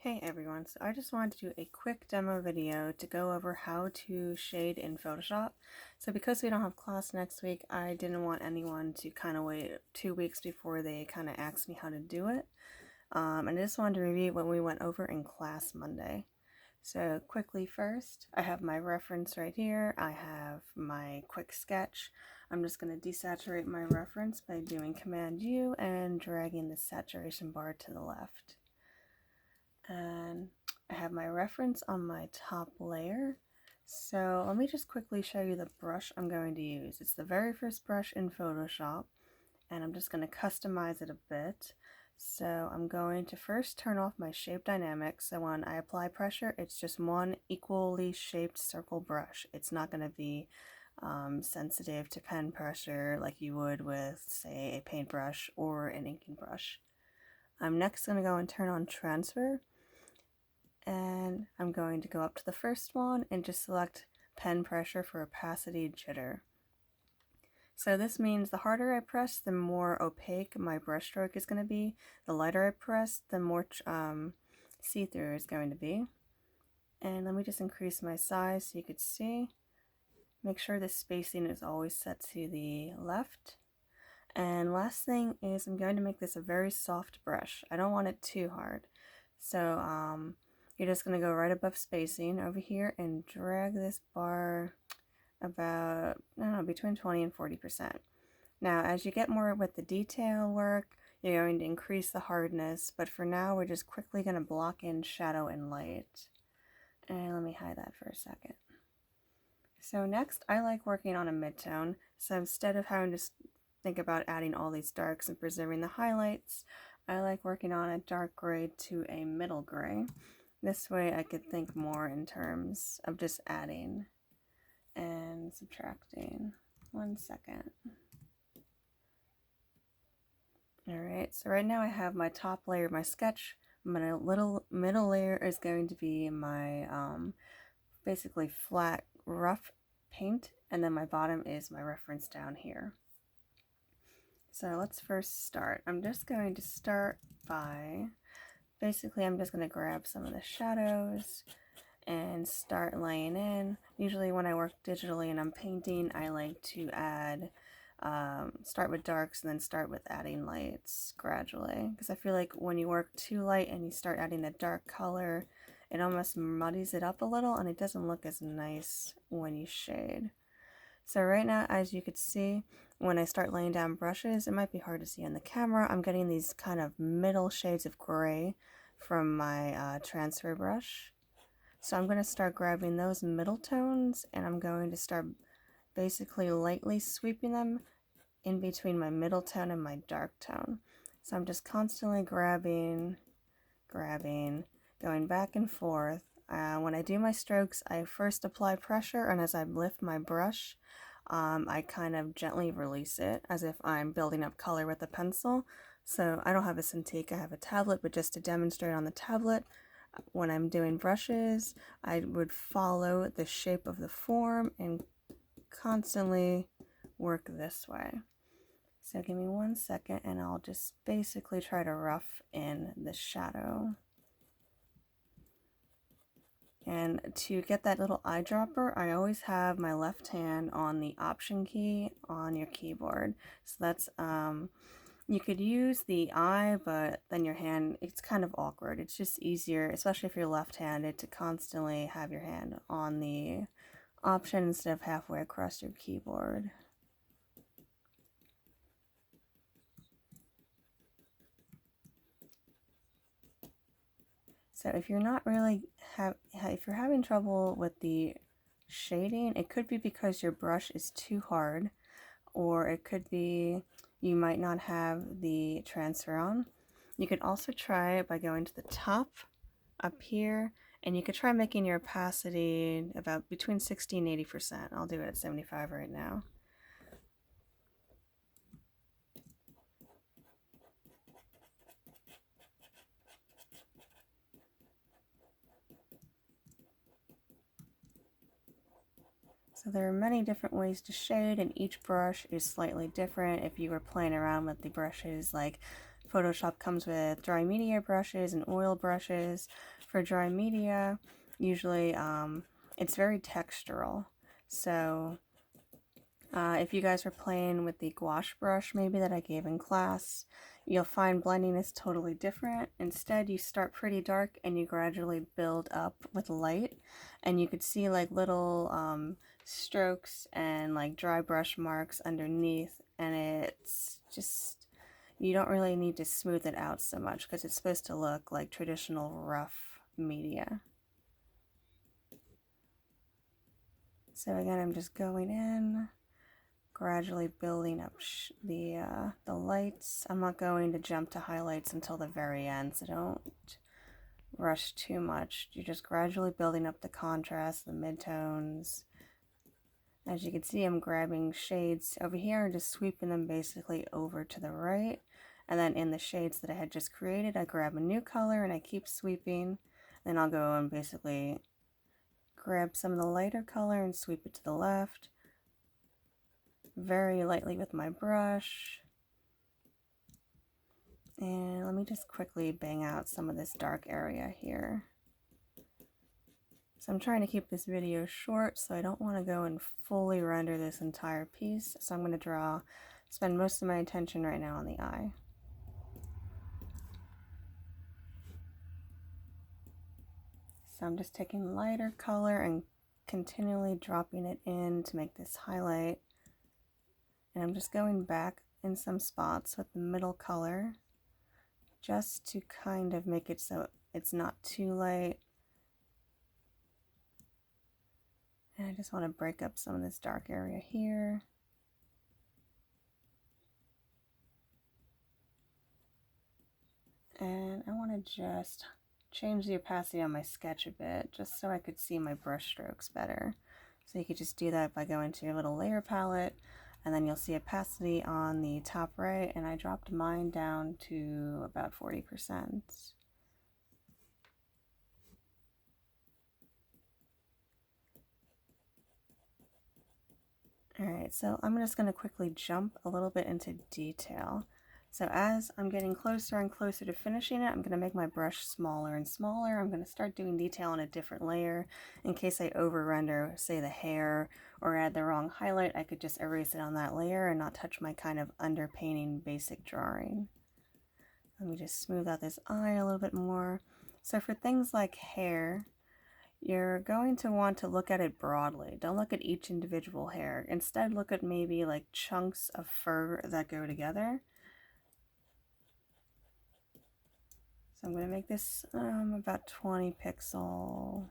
Hey everyone, so I just wanted to do a quick demo video to go over how to shade in Photoshop. So because we don't have class next week, I didn't want anyone to kind of wait 2 weeks before they kind of asked me how to do it. And I just wanted to review what we went over in class Monday. So quickly first, I have my reference right here. I have my quick sketch. I'm just going to desaturate my reference by doing Command U and dragging the saturation bar to the left. And I have my reference on my top layer. So let me just quickly show you the brush I'm going to use. It's the very first brush in Photoshop, and I'm just going to customize it a bit. So I'm going to first turn off my shape dynamics. So when I apply pressure, it's just one equally shaped circle brush. It's not going to be sensitive to pen pressure like you would with, say, a paintbrush or an inking brush. I'm next going to go and turn on transfer. And I'm going to go up to the first one and just select pen pressure for opacity jitter. So this means the harder I press, the more opaque my brush stroke is going to be. The lighter I press, the more see-through is going to be. And let me just increase my size so you could see. Make sure the spacing is always set to the left. And last thing is I'm going to make this a very soft brush. I don't want it too hard. So you're just going to go right above spacing over here and drag this bar about, I don't know, between 20 and 40%. Now, as you get more with the detail work, you're going to increase the hardness, but for now, we're just quickly going to block in shadow and light. And let me hide that for a second. So next, I like working on a midtone. So instead of having to think about adding all these darks and preserving the highlights, I like working on a dark gray to a middle gray. This way I could think more in terms of just adding and subtracting. 1 second. Alright, so right now I have my top layer, my sketch. My little middle layer is going to be my basically flat, rough paint, and then my bottom is my reference down here. So let's first start. I'm just going to start by, basically I'm just going to grab some of the shadows and start laying in. Usually when I work digitally and I'm painting, I like to add, start with darks and then start with adding lights gradually. Because I feel like when you work too light and you start adding a dark color, it almost muddies it up a little and it doesn't look as nice when you shade. So right now, as you could see, when I start laying down brushes, it might be hard to see on the camera, I'm getting these kind of middle shades of gray from my transfer brush. So I'm going to start grabbing those middle tones and I'm going to start basically lightly sweeping them in between my middle tone and my dark tone. So I'm just constantly grabbing, going back and forth. When I do my strokes, I first apply pressure, and as I lift my brush, I kind of gently release it as if I'm building up color with a pencil. So I don't have a Cintiq, I have a tablet, but just to demonstrate on the tablet, when I'm doing brushes, I would follow the shape of the form and constantly work this way. So give me 1 second and I'll just basically try to rough in the shadow. And to get that little eyedropper, I always have my left hand on the Option key on your keyboard. So that's, you could use the eye, but then your hand, it's kind of awkward. It's just easier, especially if you're left-handed, to constantly have your hand on the Option instead of halfway across your keyboard. So if you're not really if you're having trouble with the shading, it could be because your brush is too hard, or it could be you might not have the transfer on. You could also try it by going to the top up here, and you could try making your opacity about between 60 and 80%. I'll do it at 75 right now. So there are many different ways to shade, and each brush is slightly different. If you were playing around with the brushes like Photoshop comes with dry media brushes and oil brushes. For dry media, usually it's very textural. So if you guys are playing with the gouache brush maybe that I gave in class, you'll find blending is totally different. Instead, you start pretty dark and you gradually build up with light, and you could see like little strokes and like dry brush marks underneath, and it's just, you don't really need to smooth it out so much because it's supposed to look like traditional rough media. So again, I'm just going in, gradually building up the lights. I'm not going to jump to highlights until the very end, so don't rush too much. You're just gradually building up the contrast, the midtones. As you can see, I'm grabbing shades over here and just sweeping them basically over to the right. And then in the shades that I had just created, I grab a new color and I keep sweeping. Then I'll go and basically grab some of the lighter color and sweep it to the left, very lightly with my brush. And let me just quickly bang out some of this dark area here. So I'm trying to keep this video short, so I don't want to go and fully render this entire piece. So I'm going to spend most of my attention right now on the eye. So I'm just taking lighter color and continually dropping it in to make this highlight. And I'm just going back in some spots with the middle color, just to kind of make it so it's not too light. And I just want to break up some of this dark area here. And I want to just change the opacity on my sketch a bit, just so I could see my brush strokes better. So you could just do that by going to your little layer palette, and then you'll see opacity on the top right, and I dropped mine down to about 40%. Alright, so I'm just going to quickly jump a little bit into detail. So as I'm getting closer and closer to finishing it, I'm going to make my brush smaller and smaller. I'm going to start doing detail on a different layer. In case I over render, say the hair, or add the wrong highlight, I could just erase it on that layer and not touch my kind of underpainting basic drawing. Let me just smooth out this eye a little bit more. So for things like hair, you're going to want to look at it broadly. Don't look at each individual hair. Instead, look at maybe like chunks of fur that go together. So I'm going to make this about 20 pixel,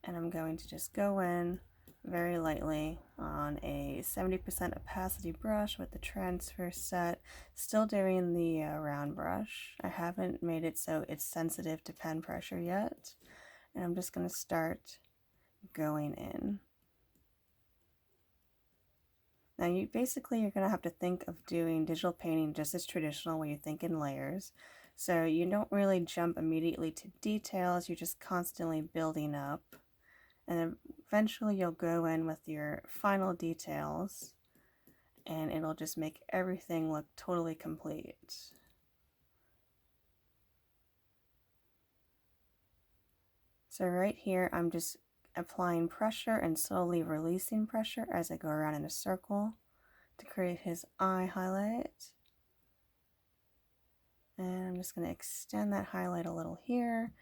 and I'm going to just go in very lightly on a 70% opacity brush with the transfer set, still doing the round brush. I haven't made it so it's sensitive to pen pressure yet, and I'm just going to start going in. Now you're going to have to think of doing digital painting just as traditional, where you think in layers. So you don't really jump immediately to details, you're just constantly building up. And then eventually you'll go in with your final details, and it'll just make everything look totally complete. So right here, I'm just applying pressure and slowly releasing pressure as I go around in a circle to create his eye highlight. And I'm just going to extend that highlight a little here.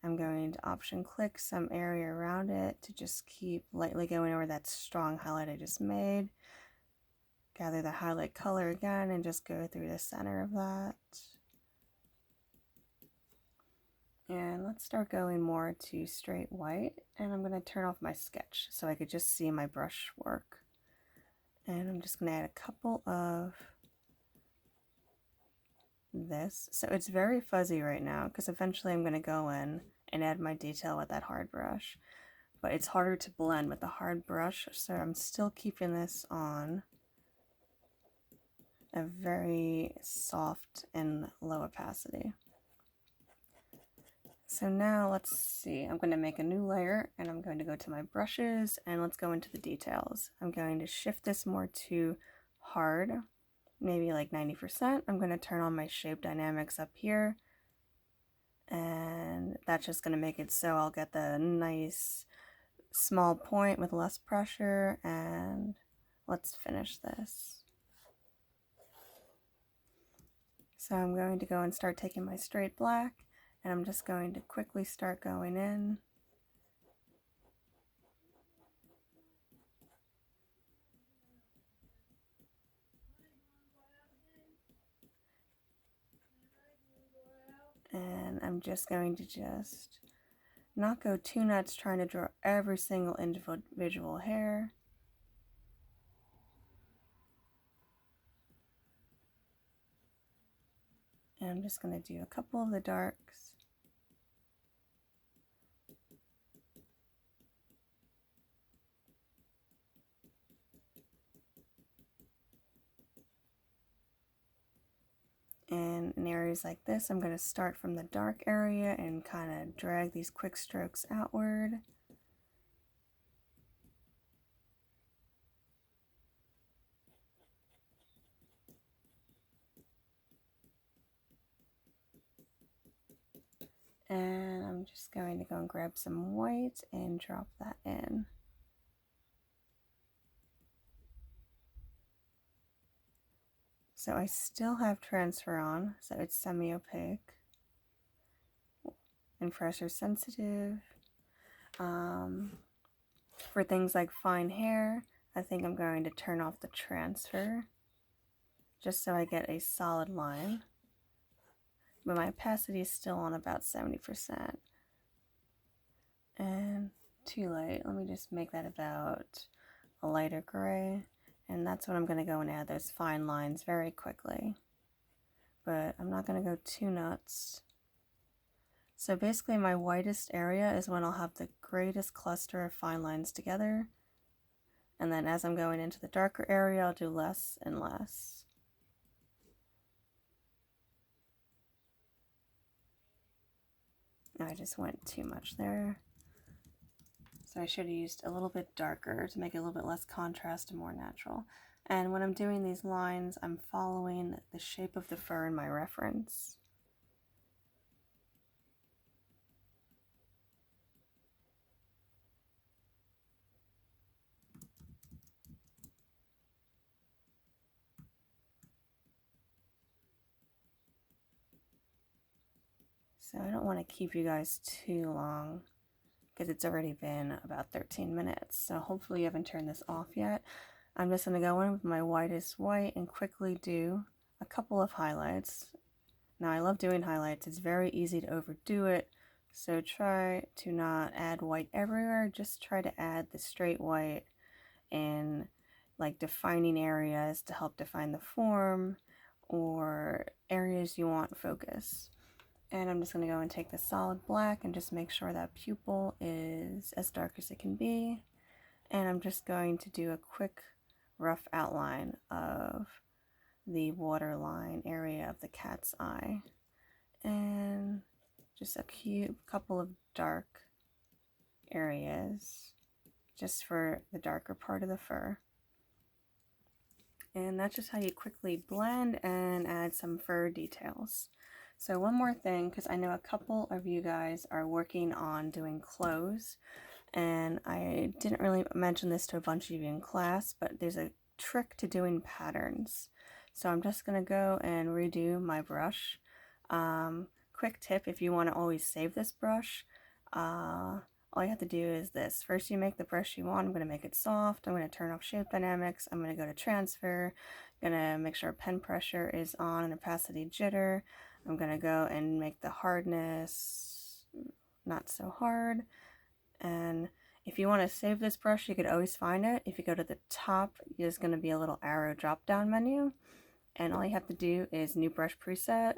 I'm going to option click some area around it to just keep lightly going over that strong highlight I just made. Gather the highlight color again and just go through the center of that. And let's start going more to straight white, and I'm going to turn off my sketch so I could just see my brush work. And I'm just going to add a couple of this. So it's very fuzzy right now because eventually I'm going to go in and add my detail with that hard brush. But it's harder to blend with the hard brush, so I'm still keeping this on a very soft and low opacity. So now let's see, I'm going to make a new layer, and I'm going to go to my brushes, and let's go into the details. I'm going to shift this more to hard, maybe like 90%. I'm going to turn on my shape dynamics up here, and that's just going to make it so I'll get the nice small point with less pressure. And let's finish this. So I'm going to go and start taking my straight black, and I'm just going to quickly start going in. And I'm just going to just not go too nuts trying to draw every single individual hair. And I'm just going to do a couple of the darks. And in areas like this, I'm going to start from the dark area and kind of drag these quick strokes outward. And I'm just going to go and grab some white and drop that in. So I still have transfer on, so it's semi-opaque and pressure sensitive. For things like fine hair, I think I'm going to turn off the transfer just so I get a solid line. But my opacity is still on about 70%. And too light. Let me just make that about a lighter gray. And that's when I'm going to go and add those fine lines very quickly. But I'm not going to go too nuts. So basically my whitest area is when I'll have the greatest cluster of fine lines together. And then as I'm going into the darker area, I'll do less and less. I just went too much there. So I should have used a little bit darker to make it a little bit less contrast and more natural. And when I'm doing these lines, I'm following the shape of the fur in my reference. So I don't want to keep you guys too long, because it's already been about 13 minutes. So hopefully you haven't turned this off yet. I'm just going to go in with my whitest white and quickly do a couple of highlights. Now I love doing highlights. It's very easy to overdo it. So try to not add white everywhere. Just try to add the straight white in like defining areas to help define the form or areas you want focus. And I'm just going to go and take the solid black and just make sure that pupil is as dark as it can be. And I'm just going to do a quick rough outline of the waterline area of the cat's eye. And just a cute couple of dark areas just for the darker part of the fur. And that's just how you quickly blend and add some fur details. So one more thing, because I know a couple of you guys are working on doing clothes, and I didn't really mention this to a bunch of you in class, but there's a trick to doing patterns. So I'm just going to go and redo my brush. Quick tip, if you want to always save this brush, all you have to do is this. First you make the brush you want. I'm going to make it soft. I'm going to turn off shape dynamics. I'm going to go to transfer. I'm going to make sure pen pressure is on and opacity jitter. I'm going to go and make the hardness not so hard. And if you want to save this brush, you could always find it. If you go to the top, there's going to be a little arrow drop down menu. And all you have to do is new brush preset.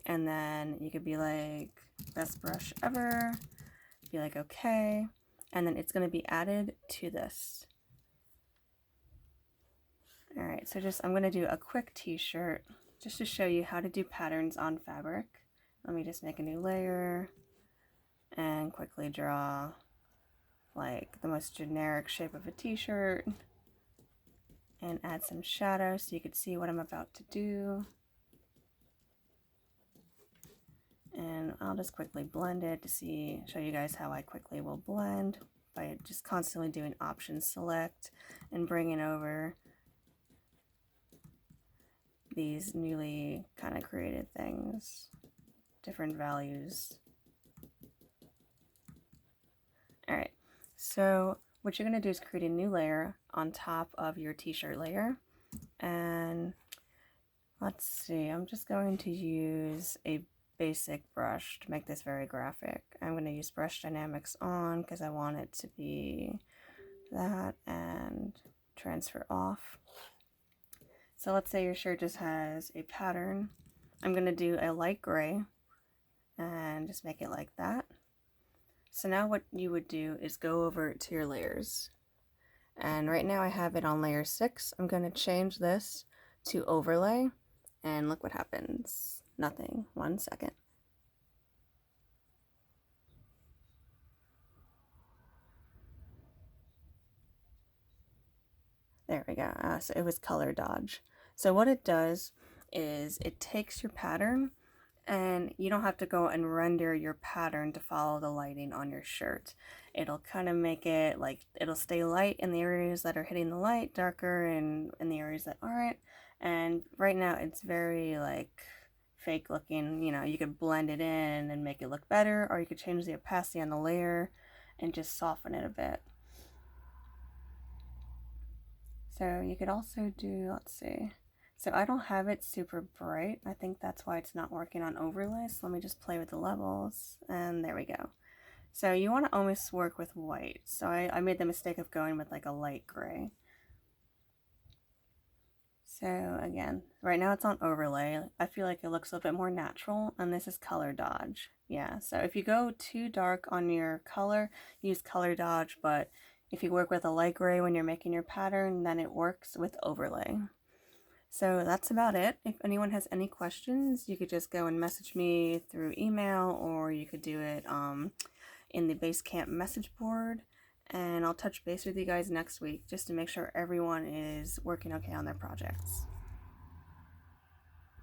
And then you could be like, best brush ever. Be like, okay. And then it's going to be added to this. Alright, so I'm going to do a quick t-shirt just to show you how to do patterns on fabric. Let me just make a new layer and quickly draw like the most generic shape of a t-shirt. and add some shadow so you can see what I'm about to do. And I'll just quickly blend it to show you guys how I quickly will blend by just constantly doing option select and bringing over these newly kind of created things, different values. Alright, so what you're going to do is create a new layer on top of your t-shirt layer. And let's see, I'm just going to use a basic brush to make this very graphic. I'm going to use brush dynamics on because I want it to be that, and transfer off. So let's say your shirt just has a pattern. I'm going to do a light gray and just make it like that. So now what you would do is go over to your layers. And right now I have it on layer 6. I'm going to change this to overlay, and look what happens. Nothing. 1 second. There we go. So it was color dodge. So what it does is it takes your pattern, and you don't have to go and render your pattern to follow the lighting on your shirt. It'll kind of make it like it'll stay light in the areas that are hitting the light, darker in the areas that aren't. And right now it's very like fake looking. You know, you could blend it in and make it look better, or you could change the opacity on the layer and just soften it a bit. So you could also do, let's see, so I don't have it super bright. I think that's why it's not working on overlay. So let me just play with the levels, and there we go. So you want to almost work with white. So I made the mistake of going with like a light gray. So again, right now it's on overlay. I feel like it looks a little bit more natural, and this is color dodge. Yeah, so if you go too dark on your color, use color dodge, but if you work with a light gray when you're making your pattern, then it works with overlay. So that's about it. If anyone has any questions, you could just go and message me through email, or you could do it in the Basecamp message board. And I'll touch base with you guys next week just to make sure everyone is working okay on their projects.